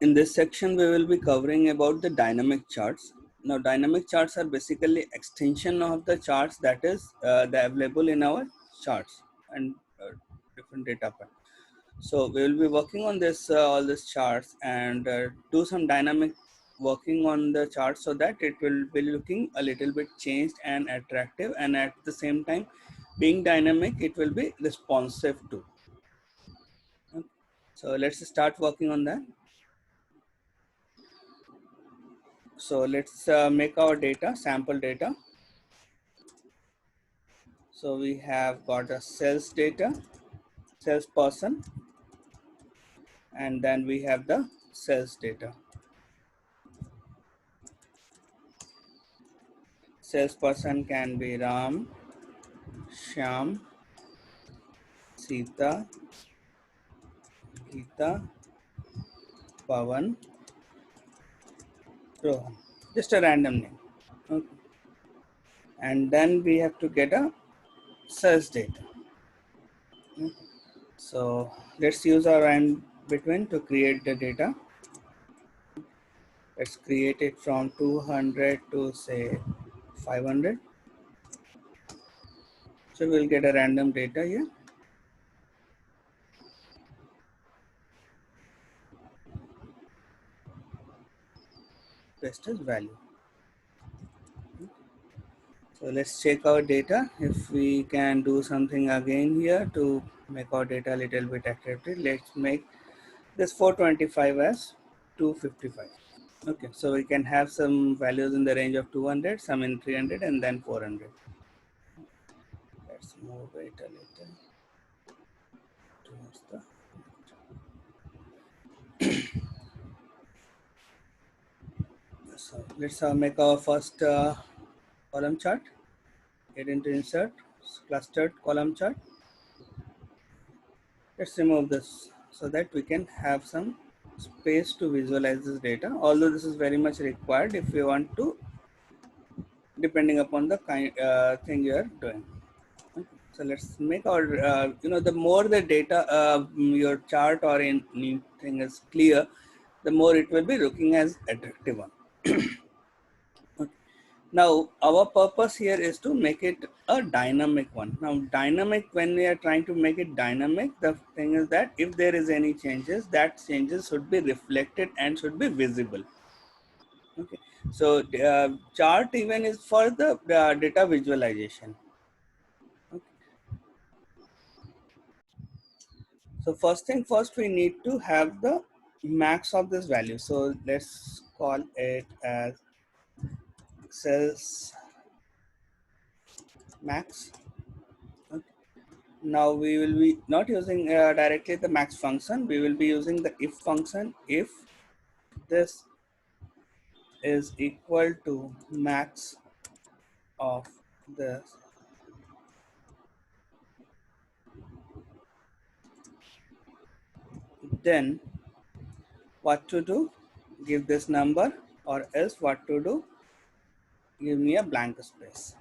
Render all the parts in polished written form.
In this section, we will be covering about the dynamic charts. Now, dynamic charts are basically extension of the charts that is available in our charts and different data pack. So we will be working on this all these charts and do some dynamic working on the chart so that it will be looking a little bit changed and attractive, and at the same time being dynamic it will be responsive too. Okay. So let's start working on that. So let's make our data, sample data. So we have got a sales data, salesperson, and then we have the sales data. Salesperson can be Ram, Shyam, Sita, Geeta, Pavan, Rohan. Just a random name. Okay. And then we have to get a search data. Okay. So let's use our and between to create the data. Let's create it from 200 to say 500. So we'll get a random data here. Paste as value. So let's check our data. If we can do something again here to make our data a little bit attractive, let's make this 425 as 255. Okay, so we can have some values in the range of 200, some in 300, and then 400. Let's move it a little towards the. So let's make our first column chart. Get into insert, clustered column chart. Let's remove this so that we can have some space to visualize this data. Although this is very much required if we want to, depending upon the kind thing you are doing. Okay. So let's make our, the more the data, your chart or anything is clear, the more it will be looking as attractive one. Okay. Now, our purpose here is to make it a dynamic one. Now, dynamic, when we are trying to make it dynamic, the thing is that if there is any changes, that changes should be reflected and should be visible. Okay. So, chart even is for the data visualization. Okay. So first thing first, we need to have the max of this value. So let's call it as sales max. Okay. Now we will be not using directly the max function. We will be using the if function. If this is equal to max of this, then what to do? Give this number, or else what to do? Give me a blank space.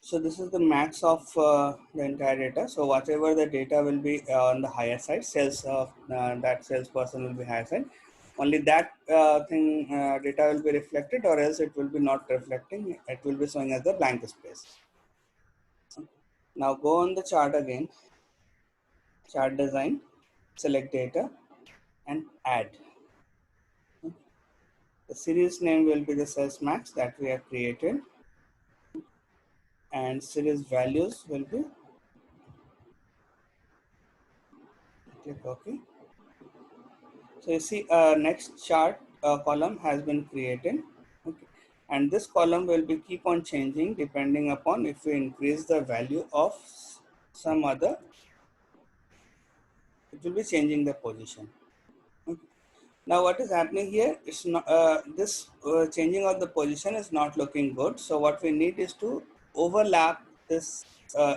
So this is the max of the entire data. So whatever the data will be on the higher side, sales of that salesperson will be higher side. Only that data will be reflected, or else it will be not reflecting. It will be showing as the blank space. Now go on the chart again, chart design, select data, and add. The series name will be the sales max that we have created, and series values will be, click OK. So you see next chart column has been created. Okay. And this column will be keep on changing depending upon if we increase the value of some other, it will be changing the position. Okay. Now what is happening here is not this changing of the position is not looking good. So what we need is to overlap this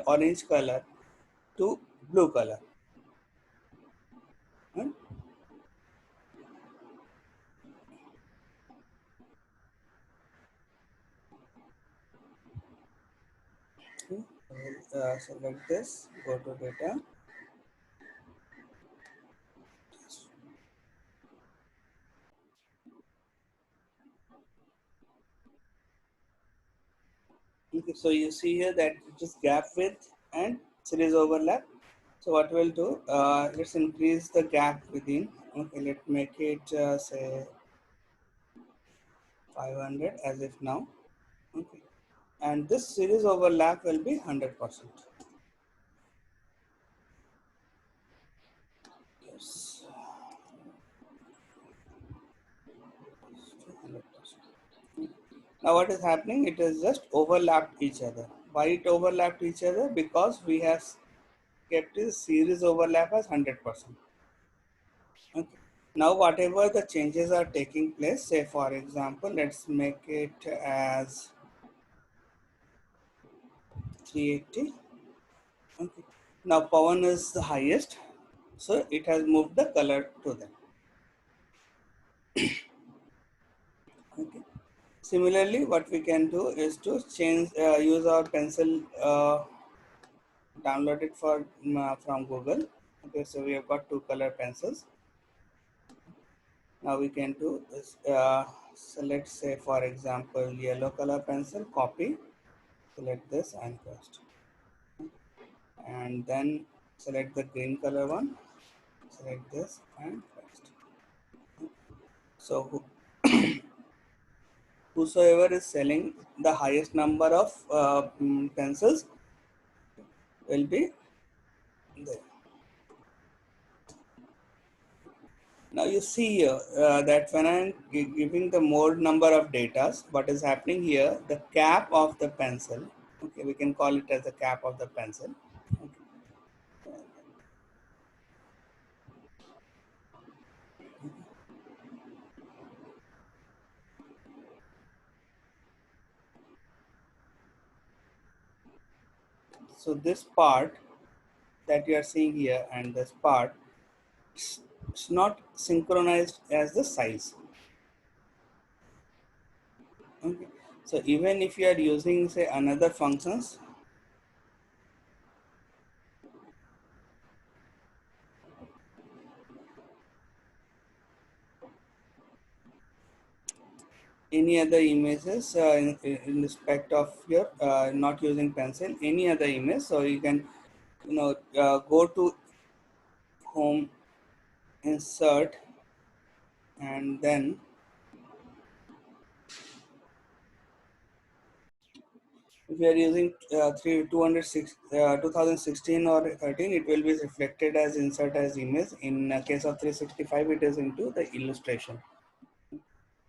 orange color to blue color. Right? Select this, go to data. Okay, so you see here that it is gap width and series overlap. So what we'll do, let's increase the gap within. Okay, let's make it say 500 as if now. Okay, and this series overlap will be 100%. Yes, 100%. Now what is happening? It is just overlapped each other. Why it overlapped each other? Because we have kept the series overlap as 100%. Okay. Now whatever the changes are taking place, say for example, let's make it as 380. Okay. Now Pawan is the highest, so it has moved the color to them. Okay. Similarly, what we can do is to change, use our pencil, download it from Google. Okay, so we have got two color pencils. Now we can do is select, say for example, yellow color pencil, copy, select this and paste, and then select the green color one, select this and paste. So whosoever is selling the highest number of pencils will be there. Now you see here that when I'm giving the more number of data, what is happening here, the cap of the pencil, okay, we can call it as the cap of the pencil. Okay. So this part that you are seeing here and this part, it's not synchronized as the size. Okay. So even if you are using say another functions, any other images in respect of your not using pencil, any other image, so you can go to home, insert, and then if you are using 2016 or 13, it will be reflected as insert as image. In case of 365, it is into the illustration.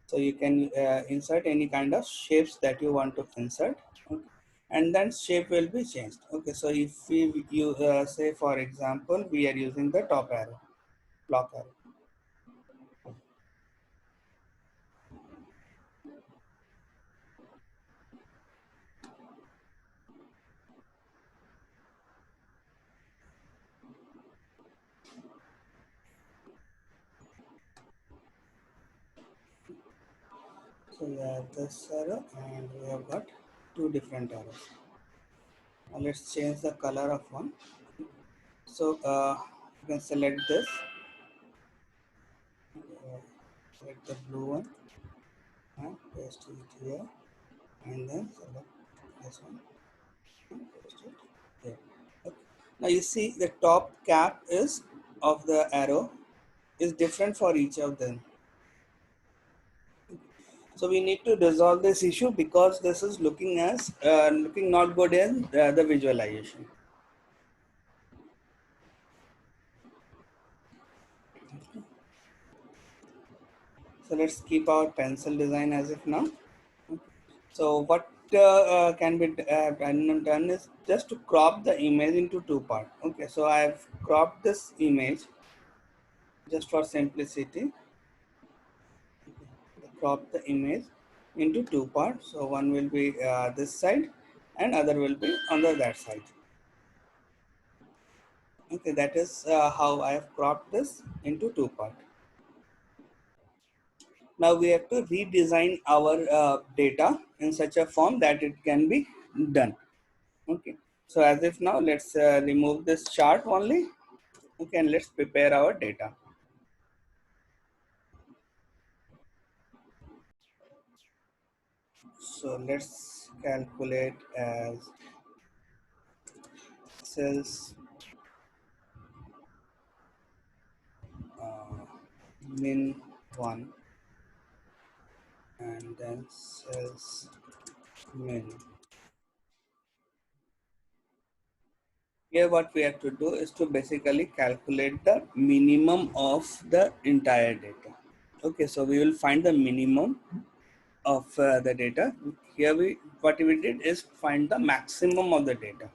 So you can insert any kind of shapes that you want to insert, okay, and then shape will be changed. Okay, so if we you say for example we are using the top arrow, block arrow. So we have this arrow and we have got two different arrows. Now let's change the color of one. So you can select this, select the blue one and paste it here, and then select this one and paste it there. Okay. Now you see the top cap is of the arrow is different for each of them. So we need to resolve this issue because this is looking as looking not good in the visualization. So let's keep our pencil design as if now. So what can be done is just to crop the image into two parts. Okay, so I have cropped this image just for simplicity. Crop the image into two parts. So one will be this side and other will be on the that side. Okay, that is how I have cropped this into two parts. Now we have to redesign our data in such a form that it can be done. Okay. So as if now, let's remove this chart only. Okay, and let's prepare our data. So let's calculate as cells min 1 and then cells min. Here what we have to do is to basically calculate the minimum of the entire data. Okay, so we will find the minimum of the data. Here what we did is find the maximum of the data.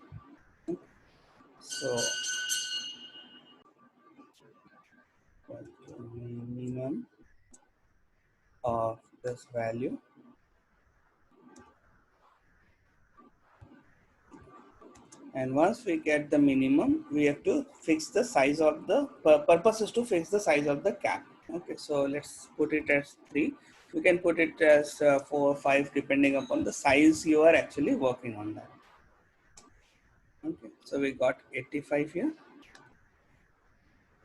So minimum of this value, and once we get the minimum, we have to fix the size of the purpose is to fix the size of the cap. Okay, so let's put it as 3. You can put it as 4 or 5 depending upon the size you are actually working on that. Okay, so we got 85 here.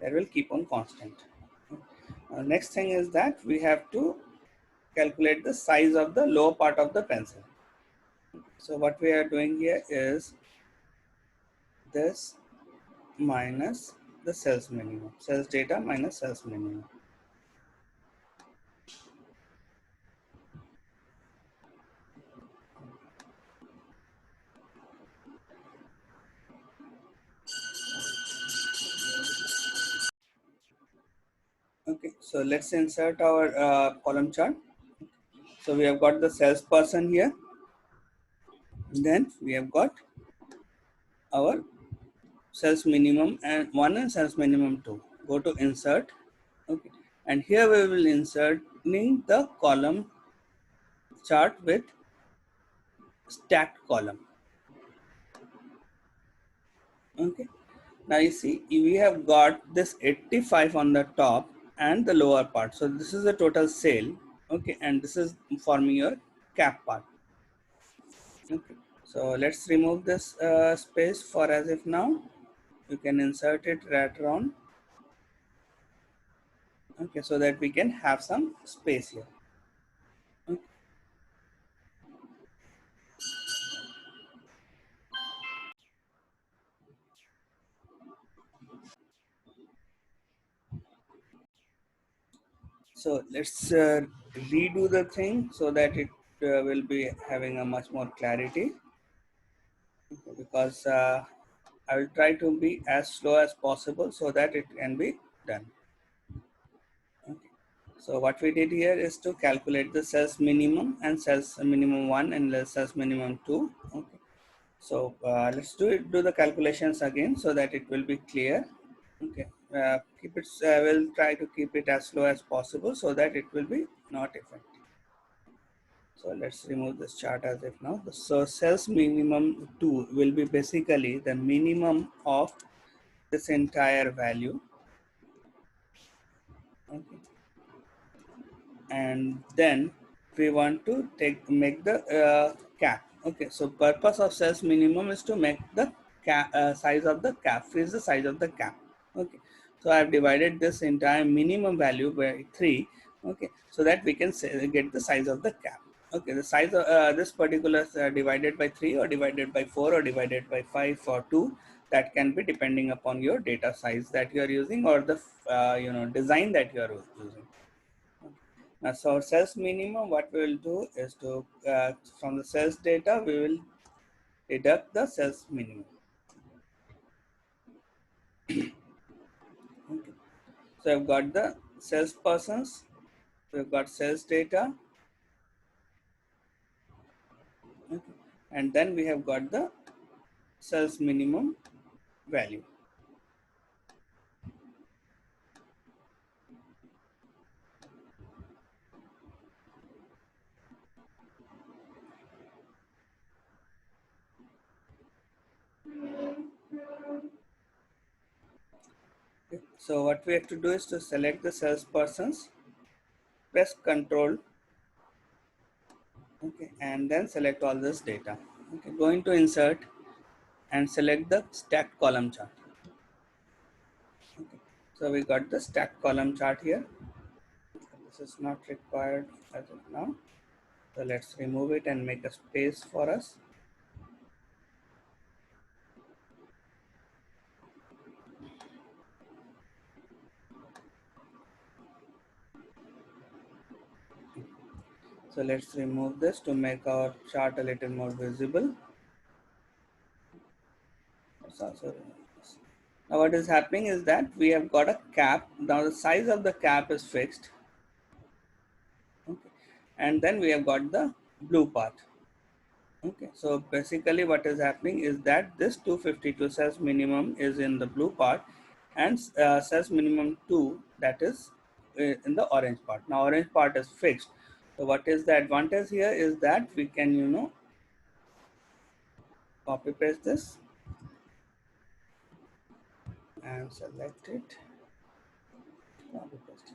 That will keep on constant. Next thing is that we have to calculate the size of the lower part of the pencil. So what we are doing here is this minus the cells minimum, cells data minus cells minimum. Okay, so let's insert our column chart. So we have got the salesperson here. Then we have got our sales minimum and 1 and sales minimum 2. Go to insert. Okay, and here we will inserting the column chart with stacked column. Okay, now you see we have got this 85 on the top and the lower part. So this is the total sale. Okay, and this is forming your cap part. Okay, so let's remove this space for as if now. You can insert it right around. Okay, so that we can have some space here. Okay. So let's redo the thing so that it will be having a much more clarity, because I will try to be as slow as possible so that it can be done. Okay. So what we did here is to calculate the sales minimum and sales minimum 1 and the sales minimum 2. Okay. So let's do the calculations again so that it will be clear. Okay. Keep it. We'll try to keep it as slow as possible so that it will be not effective. So let's remove this chart as if now. So sales minimum 2 will be basically the minimum of this entire value. Okay. And then we want to make the cap. Okay, so purpose of sales minimum is to make the size of the cap, is the size of the cap. Okay, so I have divided this entire minimum value by 3. Okay, so that we can get the size of the cap. Okay, the size of this particular divided by 3 or divided by 4 or divided by 5 or 2, that can be depending upon your data size that you are using or the design that you are using. Now, so sales minimum, what we will do is to from the sales data we will deduct the sales minimum. Okay. So I've got the sales persons, we've got sales data, okay, and then we have got the sales minimum value. Okay. So what we have to do is to select the sales persons, press Control, okay, and then select all this data. Okay, going to insert and select the stacked column chart. Okay. So we got the stacked column chart here. This is not required as of now. So let's remove it and make a space for us. So let's remove this to make our chart a little more visible. Now what is happening is that we have got a cap. Now the size of the cap is fixed. Okay. And then we have got the blue part. Okay, so basically what is happening is that this 252 says minimum is in the blue part, and says minimum 2, that is in the orange part. Now orange part is fixed. So what is the advantage here is that we can, copy paste this and select it. Copy paste it.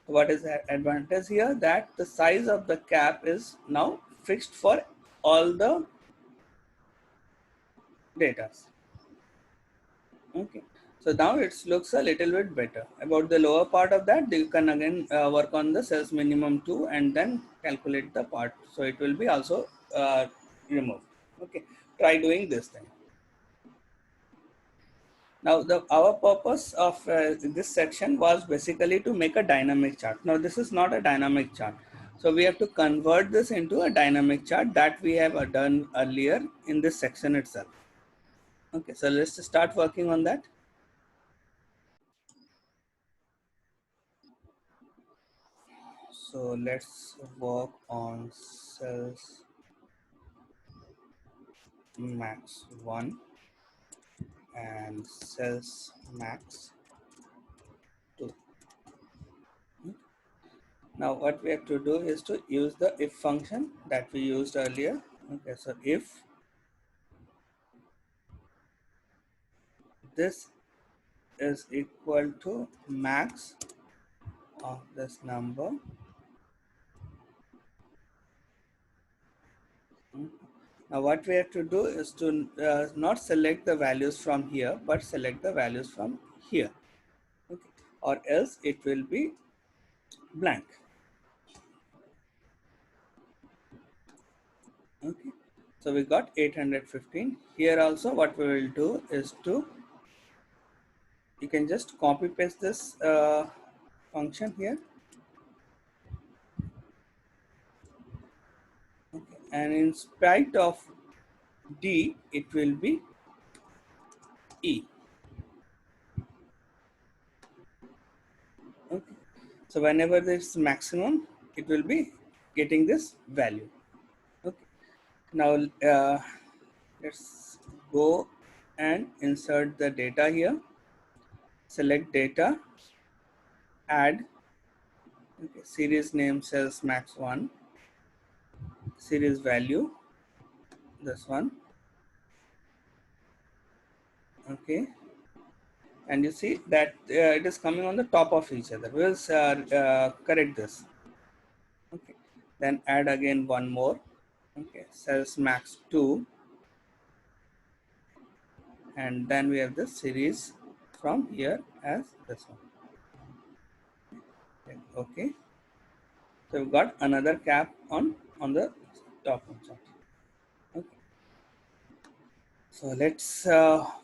So what is the advantage here? That the size of the cap is now fixed for all the data. Okay, so now it looks a little bit better. About the lower part of that, you can again work on the cells minimum 2 and then calculate the part. So it will be also removed. Okay, try doing this thing. Now our purpose of this section was basically to make a dynamic chart. Now this is not a dynamic chart. So we have to convert this into a dynamic chart that we have done earlier in this section itself. Okay, so let's start working on that. So let's work on cells max 1 and cells max 2. Now what we have to do is to use the if function that we used earlier. Okay, so if this is equal to max of this number, now what we have to do is to not select the values from here but select the values from here. Okay, or else it will be blank. Okay, so we got 815 here. Also what we will do is to, you can just copy paste this function here. Okay, and in spite of D it will be E. Okay, so whenever this maximum it will be getting this value. Okay, now let's go and insert the data here. Select data, add. Okay, series name cells max 1, series value this one. Okay, and you see that it is coming on the top of each other. We will correct this. Okay, then add again one more. Okay, cells max 2, and then we have the series from here as this one. Okay, so we've got another cap on the top one chart. Okay, so let's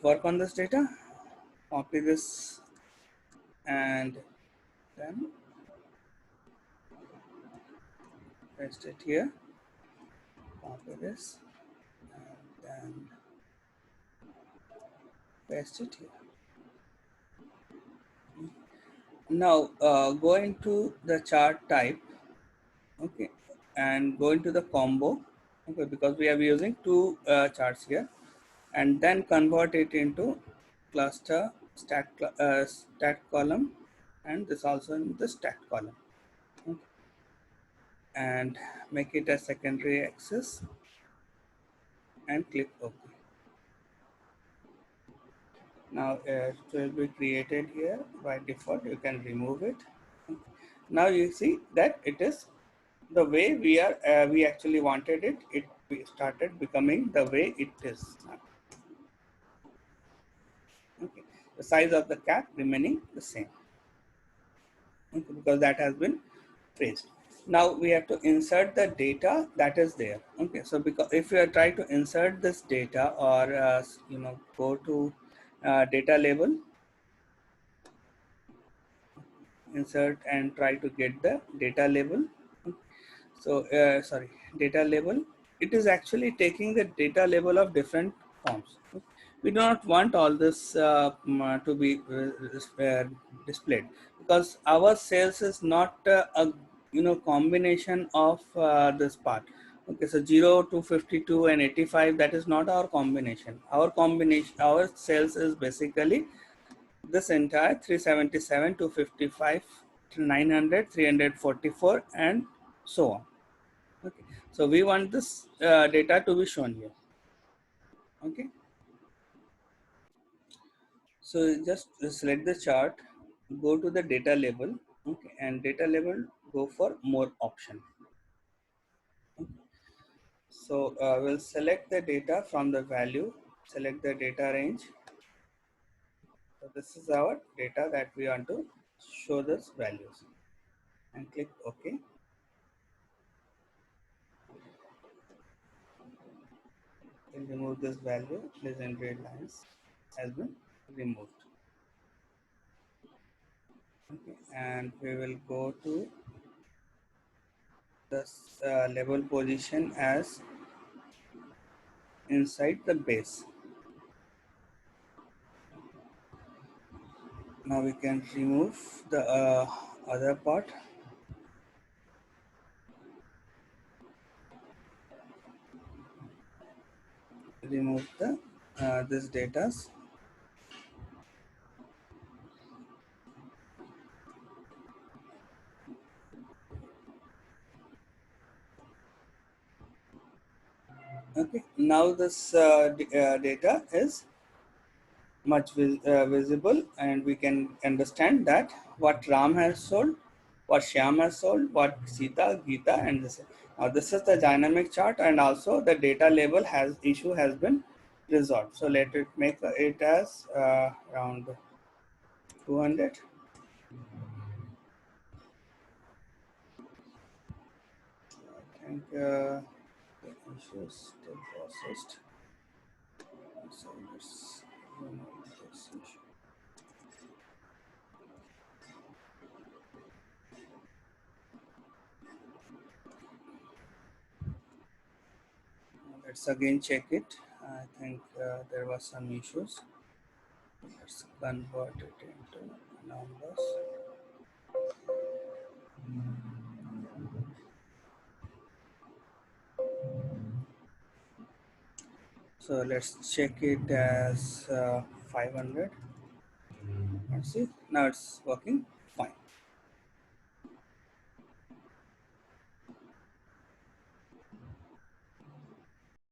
work on this data. Copy this and then paste it here. Copy this and then paste it here. Now go into the chart type, okay, and go into the combo, okay, because we are using two charts here, and then convert it into cluster stat column, and this also in the stat column, okay, and make it a secondary axis and click OK. Now it will be created here by default. You can remove it. Now you see that it is the way we actually wanted it. It started becoming the way it is now. the size of the cap remaining the same, okay, because that has been phrased. Now we have to insert the data that is there. Okay, so because if you are trying to insert this data or go to data label, insert and try to get the data label. So sorry, data label, it is actually taking the data label of different forms. We do not want all this to be displayed, because our sales is not a combination of this part. Okay, so 0 to 52 and 85, that is not our combination. Our combination, our sales is basically this entire 377 to 55 to 900, 344, and so on. Okay, so we want this data to be shown here. Okay, so just select the chart, go to the data label, okay, and data label, go for more option. Okay. So we'll select the data from the value, select the data range. So this is our data that we want to show this values, and click OK. We'll remove this value, legendary lines has been removed. Okay, and we will go to the label position as inside the base. Now we can remove the other part. Remove the this data. Okay. Now this data is much visible, and we can understand that what Ram has sold, what Shyam has sold, what Sita, Geeta, and this. Now this is the dynamic chart, and also the data label has issue has been resolved. So let it make it as around 200. I think the issue is still processed. So let's remove this issue. Let's again check it. I think there was some issues. Let's convert it into numbers. So let's check it as 500. Let's see. Now it's working.